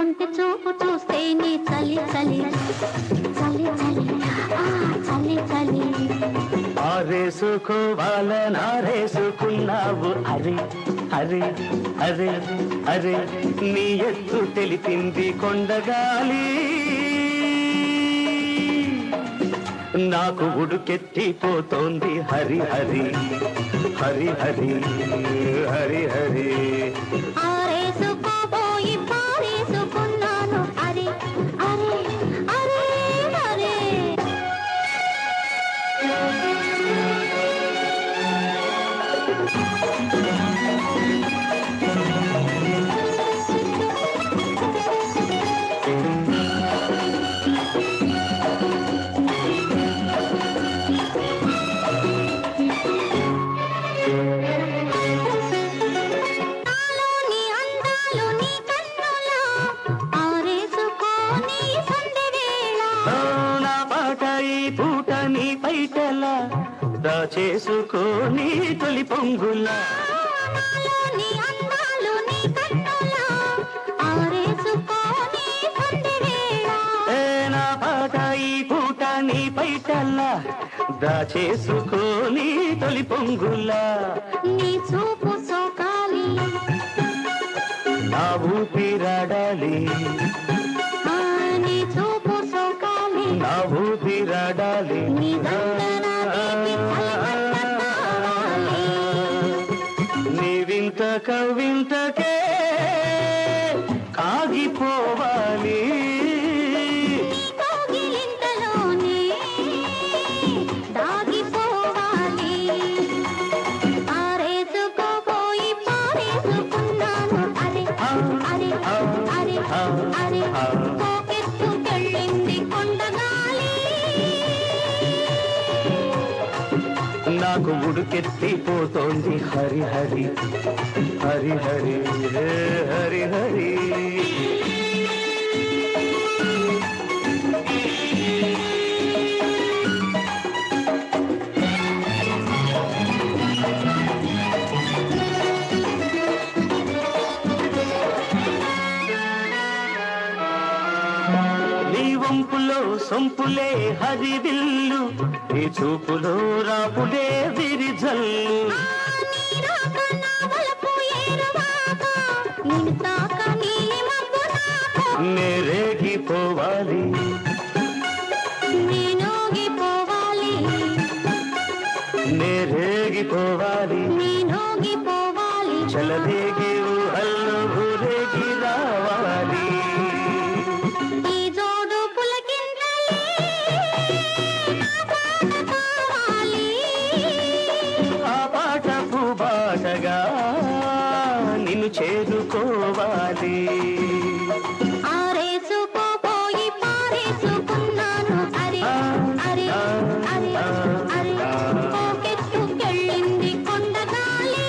కొంటె చూపు చూస్తేనే చలి చలి చలి చలి చలి చలి ఆరేసుకోవాలనారేసుకున్నావు అరే అరే అరే అరే నీ ఎత్తు తెలిపింది కొండగాలి నాకు ఉడుకెత్తిపోతోంది హరి హరి హరి హరి హరి హరి ఆరేసుకోబోయి పారేసుకున్నాను అరే అరే అరే అరే చేసుకొని తొలి పొంగులా నా పాట ఈ పూట నీ పైటల్లా దాచేసుకొని తొలి పొంగులా నీ చూపు సోకాలి నా ఊపిరాడాలి నీ చూపు సోకాలి నా ఊపిరాడాలి నీవింత కవింతకే కాగిపోవాలి దాగిపోవాలి ఆరేసుకోబోయి పారేసుకున్నాను అరే అరే అరే అరే పోకెత్తుకెళ్ళింది కొండగాలి నాకు ఉడుకెత్తిపోతోంది హరి హరి హరి హరి హరి హరి నీ వంపులో సొంపులే హరివిల్లు నీ చూపులో రాపులే విరిజల్లు నేరేగిపోవాలి నేరేగిపోవాలి చలదేగి ఊహల్లో ఊరేగి రావాలి ఆ పాటకు బాటగా నిన్ను చేరుకోవాలి ఆరేసుకోబోయి పారేసుకున్నాను అరే అరే అరే అరే పోకెత్తుకెళ్ళింది కొండగాలి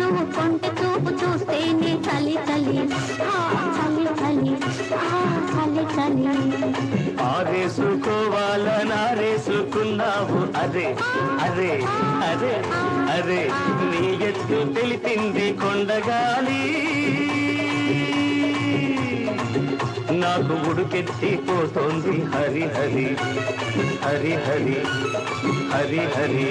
నువ్వు కొంటె చూపు చూస్తేనే చలి చలి చలి చలి చలి చలి ఆరేసుకోవాలనారేసుకున్నావు అరే అరే అరే అరే నీ ఎత్తు తెలిపింది కొండగాలి నాకు ఉడుకెత్తిపోతోంది హరి హరి హరి హరి హరి హరి